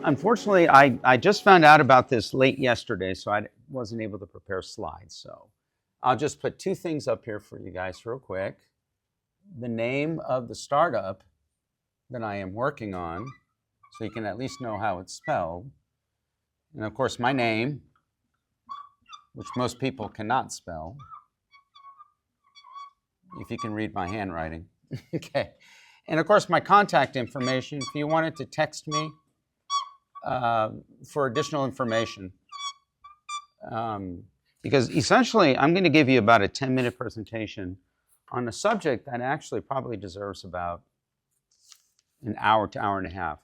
Unfortunately, I just found out about this late yesterday, so I wasn't able to prepare slides. So I'll just put two things up here for you guys real quick. The name of the startup that I am working on, so you can at least know how it's spelled. And of course, my name, which most people cannot spell, if you can read my handwriting. Okay. And of course, my contact information, if you wanted to text me for additional information. Because essentially, I'm going to give you about a 10-minute presentation on a subject that actually probably deserves about an hour to hour and a half,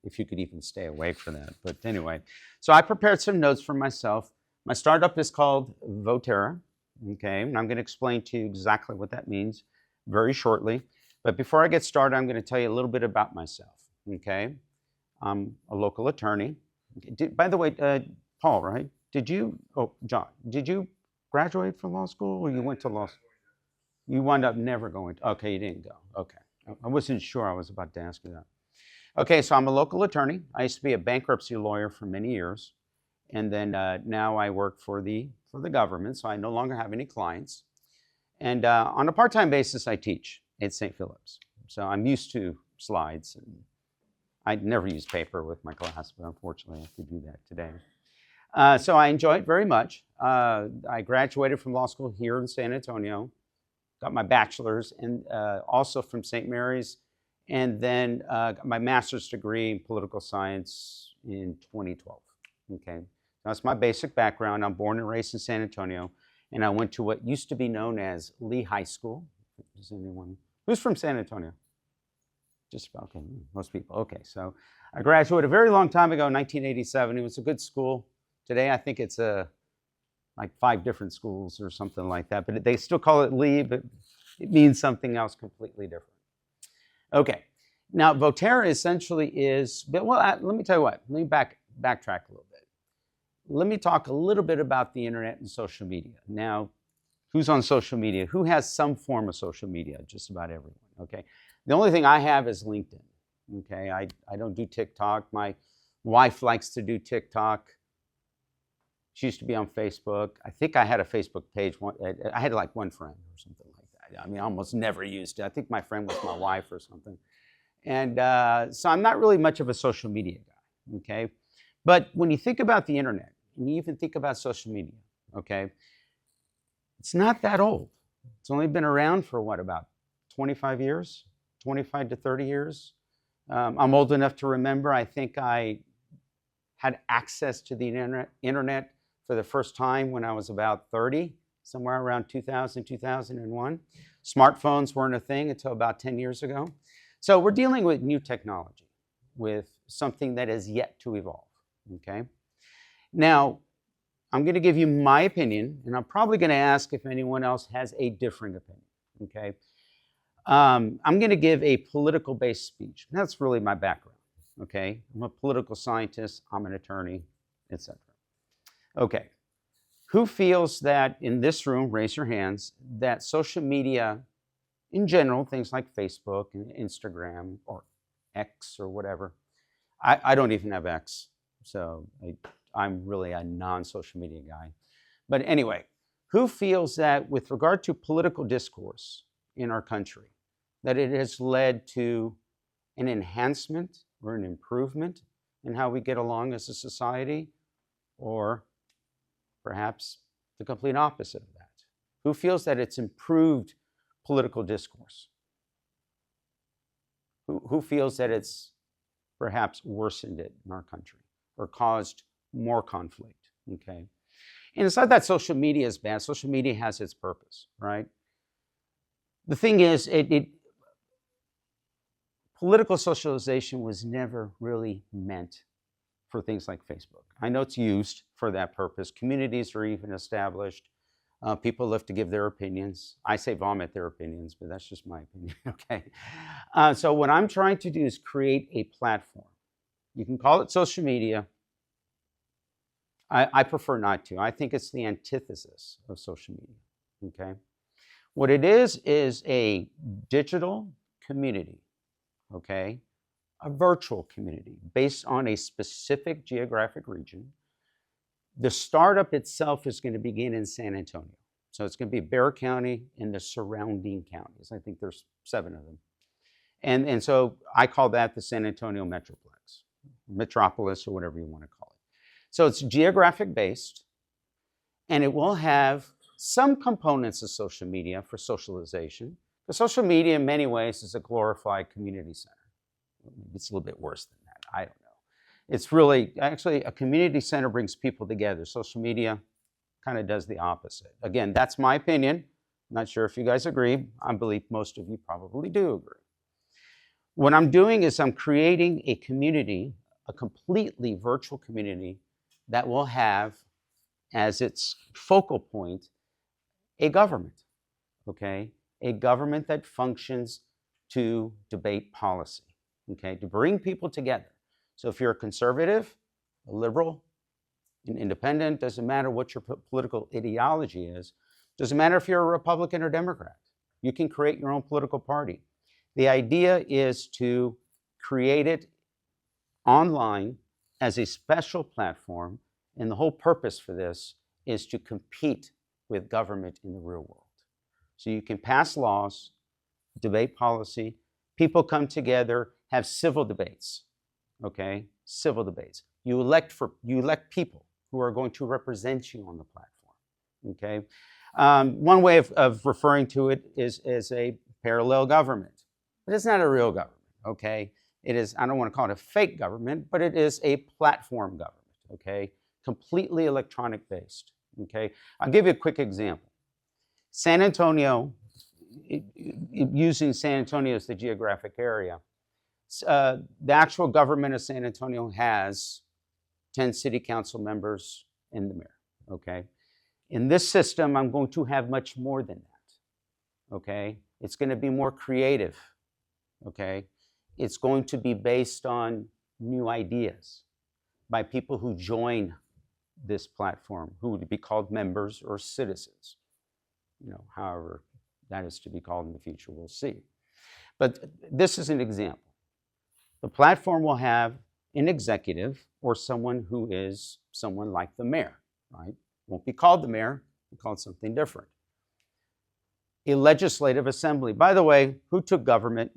if you could even stay awake for that. But anyway, so I prepared some notes for myself. My startup is called Votera, okay? And I'm going to explain to you exactly what that means very shortly. But before I get started, I'm going to tell you a little bit about myself, okay? I'm a local attorney. By the way, Paul, right? John, did you graduate from law school or you went to law school? You wound up never going to, okay, you didn't go, okay. I wasn't sure, I was about to ask you that. Okay, so I'm a local attorney. I used to be a bankruptcy lawyer for many years. And then now I work for the government, so I no longer have any clients. And on a part-time basis, I teach at St. Philip's. So I'm used to slides. And I'd never use paper with my class, but unfortunately I have to do that today. So I enjoy it very much. I graduated from law school here in San Antonio, got my bachelor's, and also from St. Mary's, and then got my master's degree in political science in 2012. Okay, that's my basic background. I'm born and raised in San Antonio, and I went to what used to be known as Lee High School. Is anyone who's from San Antonio? Just about, okay, most people. Okay, so I graduated a very long time ago, 1987. It was a good school. Today, I think it's like 5 different schools or something like that, but they still call it Lee, but it means something else completely different. Okay, now Votera essentially is, well, let me tell you what, let me backtrack a little bit. Let me talk a little bit about the internet and social media. Now, who's on social media? Who has some form of social media? Just about everyone, okay? The only thing I have is LinkedIn, okay? I don't do TikTok. My wife likes to do TikTok. She used to be on Facebook. I think I had a Facebook page. I had like one friend or something like that. I mean, I almost never used it. I think my friend was my wife or something. And so I'm not really much of a social media guy, okay? But when you think about the internet, and you even think about social media, okay, it's not that old. It's only been around for what, about 25 years? 25 to 30 years. I'm old enough to remember, I think I had access to the internet for the first time when I was about 30, somewhere around 2000, 2001. Smartphones weren't a thing until about 10 years ago. So we're dealing with new technology, with something that is yet to evolve, okay? Now, I'm going to give you my opinion, and I'm probably going to ask if anyone else has a different opinion, okay? I'm going to give a political-based speech. That's really my background, okay? I'm a political scientist, I'm an attorney, etc. Okay, who feels that in this room, raise your hands, that social media in general, things like Facebook and Instagram or X or whatever, I don't even have X, so I'm really a non-social media guy. But anyway, who feels that with regard to political discourse in our country, that it has led to an enhancement or an improvement in how we get along as a society, or perhaps the complete opposite of that? Who feels that it's improved political discourse? Who feels that it's perhaps worsened it in our country or caused more conflict, okay? And it's not that social media is bad. Social media has its purpose, right? The thing is, political socialization was never really meant for things like Facebook. I know it's used for that purpose. Communities are even established. People love to give their opinions. I say vomit their opinions, but that's just my opinion, okay? So what I'm trying to do is create a platform. You can call it social media. I prefer not to. I think it's the antithesis of social media, okay? What it is a digital community, okay? A virtual community based on a specific geographic region. The startup itself is going to begin in San Antonio. So it's going to be Bexar County and the surrounding counties. I think there's 7 of them. And so I call that the San Antonio Metroplex, Metropolis, or whatever you want to call it. So it's geographic based, and it will have some components of social media for socialization. The social media in many ways is a glorified community center. It's a little bit worse than that. I don't know. It's really, actually, a community center brings people together. Social media kind of does the opposite. Again, that's my opinion. I'm not sure if you guys agree. I believe most of you probably do agree. What I'm doing is I'm creating a community, a completely virtual community that will have as its focal point a government, okay? A government that functions to debate policy, okay? To bring people together. So if you're a conservative, a liberal, an independent, doesn't matter what your political ideology is, doesn't matter if you're a Republican or Democrat, you can create your own political party. The idea is to create it online as a special platform, and the whole purpose for this is to compete with government in the real world. So you can pass laws, debate policy, people come together, have civil debates, okay? Civil debates. You elect people who are going to represent you on the platform, okay? One way of referring to it is as a parallel government. But it's not a real government, okay? It is, I don't want to call it a fake government, but it is a platform government, okay? Completely electronic based, okay? I'll give you a quick example. San Antonio, using San Antonio as the geographic area, the actual government of San Antonio has 10 city council members and the mayor, okay? In this system, I'm going to have much more than that, okay? It's going to be more creative. Okay, it's going to be based on new ideas by people who join this platform, who would be called members or citizens. You know, however that is to be called in the future, we'll see. But this is an example. The platform will have an executive or someone who is someone like the mayor, right? Won't be called the mayor, we'll call it something different. A legislative assembly. By the way, who took government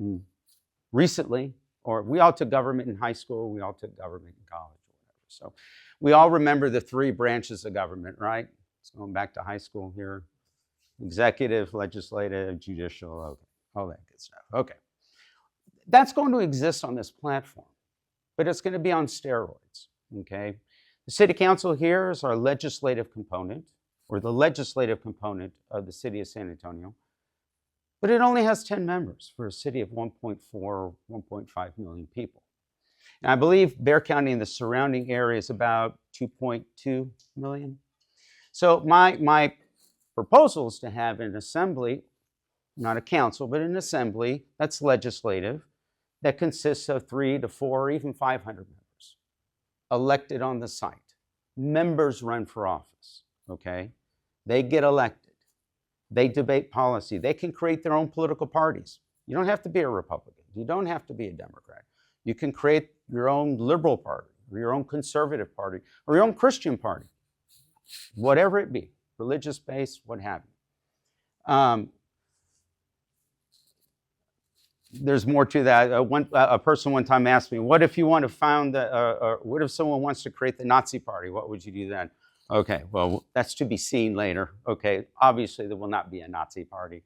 recently? Or we all took government in high school, we all took government in college, or whatever. So we all remember the 3 branches of government, right? It's going back to high school here. Executive, legislative, judicial, okay, all that good stuff. Okay. That's going to exist on this platform, but it's going to be on steroids, okay? The city council here is our legislative component, or the legislative component of the city of San Antonio, but it only has 10 members for a city of 1.4, 1.5 million people. And I believe Bexar County and the surrounding area is about 2.2 million. So my proposal is to have an assembly, not a council, but an assembly that's legislative, that consists of 3 to 4 or even 500 members, elected on the site. Members run for office, okay? They get elected. They debate policy. They can create their own political parties. You don't have to be a Republican. You don't have to be a Democrat. You can create your own liberal party, or your own conservative party, or your own Christian party, whatever it be, religious-based, what have you. There's more to that. A person one time asked me, what if you want to found, what if someone wants to create the Nazi party? What would you do then? Okay, well, that's to be seen later. Okay, obviously there will not be a Nazi party.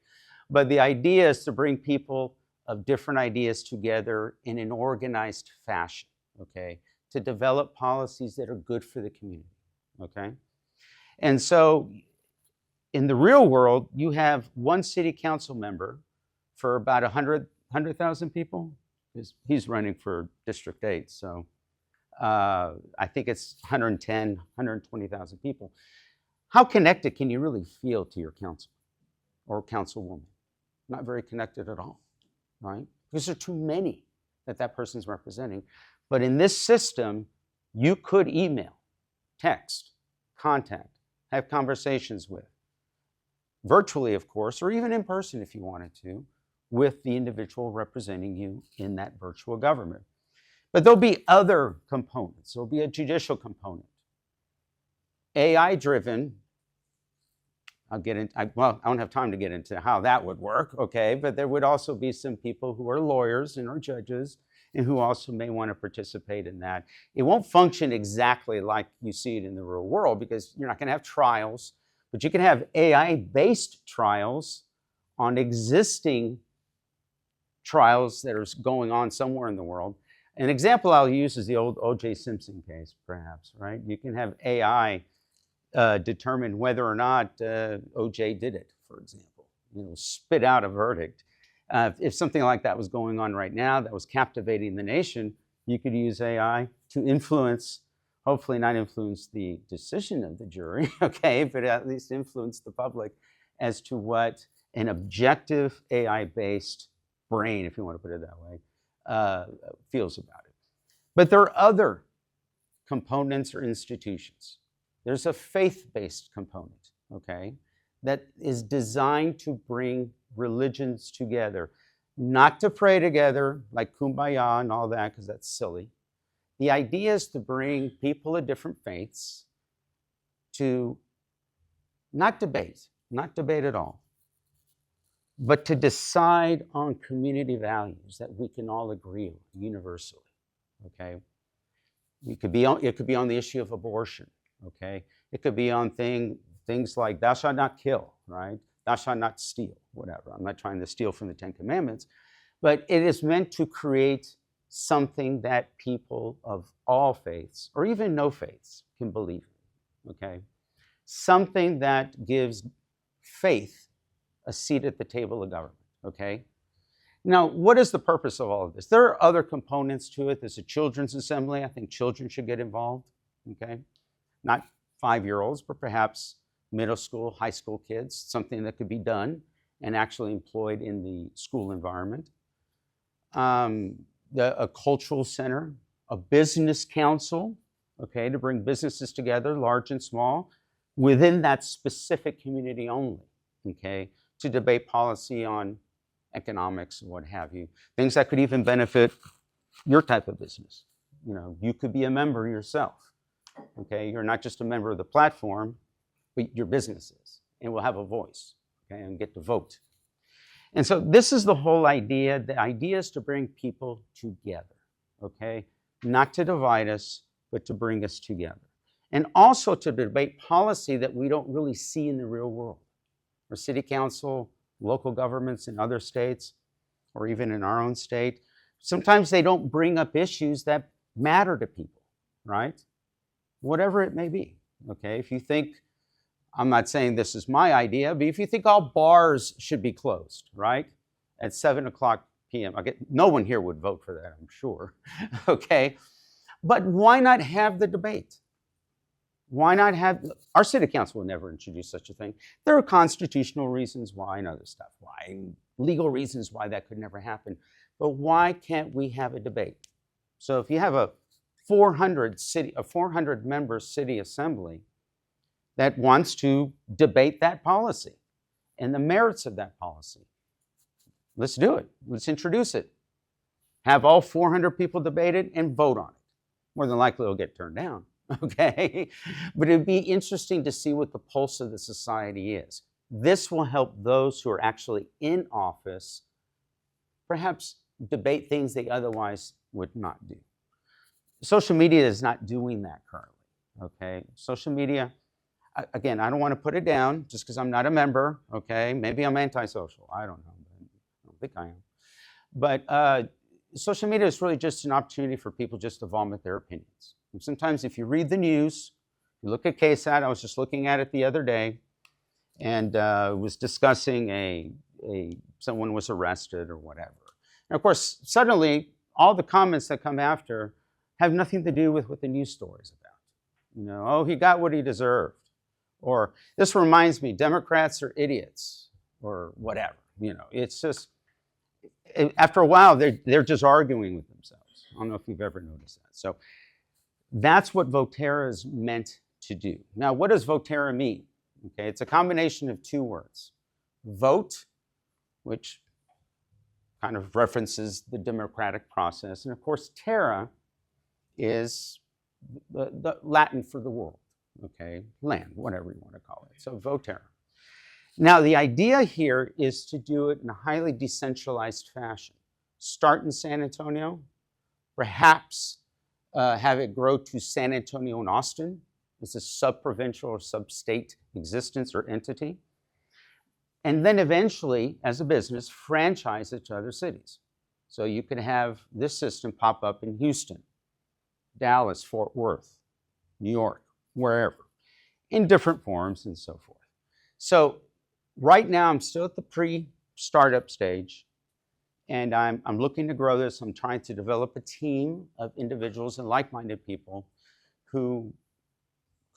But the idea is to bring people of different ideas together in an organized fashion, okay, to develop policies that are good for the community, okay? And so in the real world, you have one city council member for about 100,000 people. He's running for District 8, so I think it's 110, 120,000 people. How connected can you really feel to your council or councilwoman? Not very connected at all, right? Because there are too many that person's representing. But in this system, you could email, text, contact, have conversations with virtually, of course, or even in person if you wanted to, with the individual representing you in that virtual government. But there'll be other components. There'll be a judicial component. AI-driven, I don't have time to get into how that would work, okay? But there would also be some people who are lawyers and are judges and who also may want to participate in that. It won't function exactly like you see it in the real world because you're not going to have trials, but you can have AI-based trials on existing trials that are going on somewhere in the world. An example I'll use is the old O.J. Simpson case, perhaps, right? You can have AI determine whether or not O.J. did it, for example, spit out a verdict. If something like that was going on right now that was captivating the nation, you could use AI to influence, hopefully not influence the decision of the jury, okay, but at least influence the public as to what an objective AI-based brain, if you want to put it that way, feels about it. But there are other components or institutions. There's a faith-based component, okay, that is designed to bring religions together, not to pray together like kumbaya and all that, because that's silly. The idea is to bring people of different faiths to not debate at all, but to decide on community values that we can all agree on universally, okay? It could be on the issue of abortion, okay? It could be on things like thou shalt not kill, right? Thou shalt not steal, whatever. I'm not trying to steal from the Ten Commandments, but it is meant to create something that people of all faiths, or even no faiths, can believe in, okay? Something that gives faith a seat at the table of government, okay? Now, what is the purpose of all of this? There are other components to it. There's a children's assembly. I think children should get involved, okay? Not 5-year-olds, but perhaps middle school, high school kids, something that could be done and actually employed in the school environment. A cultural center, a business council, okay, to bring businesses together, large and small, within that specific community only, okay, to debate policy on economics and what have you. Things that could even benefit your type of business. You could be a member yourself, okay? You're not just a member of the platform, but your business is, and will have a voice, okay, and get to vote. And so this is the whole idea. The idea is to bring people together, okay? Not to divide us, but to bring us together. And also to debate policy that we don't really see in the real world. Our city council, local governments in other states, or even in our own state, sometimes they don't bring up issues that matter to people, right? Whatever it may be, okay? If you think, I'm not saying this is my idea, but if you think all bars should be closed, right? At 7:00 p.m., no one here would vote for that, I'm sure, okay? But why not have the debate? Why not have, our city council will never introduce such a thing. There are constitutional reasons why and other stuff, why, legal reasons why that could never happen. But why can't we have a debate? So if you have a 400 member city assembly that wants to debate that policy and the merits of that policy, let's do it. Let's introduce it. Have all 400 people debate it and vote on it. More than likely it'll get turned down. Okay, but it'd be interesting to see what the pulse of the society is. This will help those who are actually in office perhaps debate things they otherwise would not do. Social media is not doing that currently, okay? Social media, again, I don't want to put it down just because I'm not a member, okay? Maybe I'm antisocial, I don't know, but I don't think I am. But social media is really just an opportunity for people just to vomit their opinions. And sometimes if you read the news, you look at KSAT, I was just looking at it the other day, and was discussing someone was arrested or whatever. And of course, suddenly, all the comments that come after have nothing to do with what the news story is about. Oh, he got what he deserved. Or, this reminds me, Democrats are idiots, or whatever. It's just, after a while, they're just arguing with themselves. I don't know if you've ever noticed that. So that's what Votera is meant to do. Now, what does Votera mean? Okay, it's a combination of two words. Vote, which kind of references the democratic process. And of course, terra is the Latin for the world, okay? Land, whatever you want to call it. So vote terra. Now, the idea here is to do it in a highly decentralized fashion. Start in San Antonio, perhaps have it grow to San Antonio and Austin as a sub-provincial or sub-state existence or entity. And then eventually, as a business, franchise it to other cities. So you can have this system pop up in Houston, Dallas, Fort Worth, New York, wherever, in different forms and so forth. So right now, I'm still at the pre-startup stage, and I'm looking to grow this. I'm trying to develop a team of individuals and like-minded people who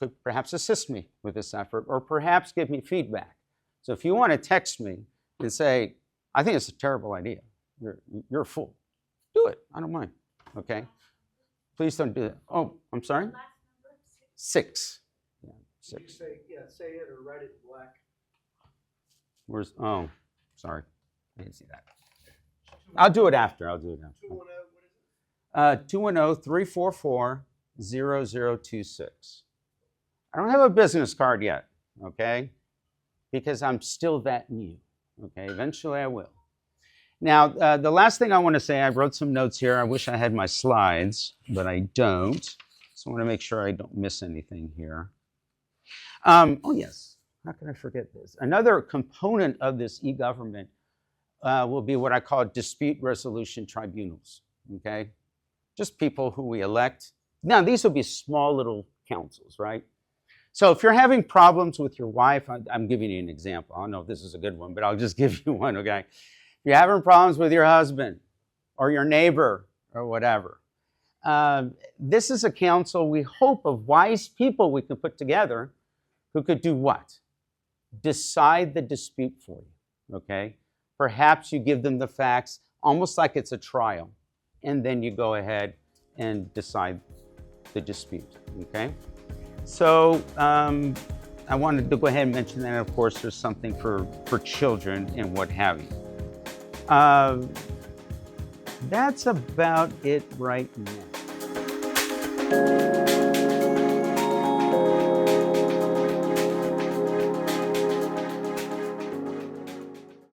could perhaps assist me with this effort or perhaps give me feedback. So if you want to text me and say, I think it's a terrible idea, you're a fool, do it. I don't mind, okay? Please don't do that. Oh, I'm sorry? 6. Yeah, 6. Say it or write it in black. Where's, oh, sorry. I didn't see that. I'll do it after. 210, what is it? 210-344-0026. I don't have a business card yet, okay? Because I'm still that new, okay? Eventually I will. Now, the last thing I want to say, I wrote some notes here. I wish I had my slides, but I don't. So I want to make sure I don't miss anything here. Oh, yes. How can I forget this? Another component of this e-government will be what I call dispute resolution tribunals, okay? Just people who we elect. Now, these will be small little councils, right? So if you're having problems with your wife, I'm giving you an example. I don't know if this is a good one, but I'll just give you one, okay? If you're having problems with your husband or your neighbor or whatever, this is a council, we hope, of wise people we can put together who could do what? Decide the dispute for you, okay? Perhaps you give them the facts, almost like it's a trial, and then you go ahead and decide the dispute, okay? So I wanted to go ahead and mention that, of course, there's something for children and what have you. That's about it right now.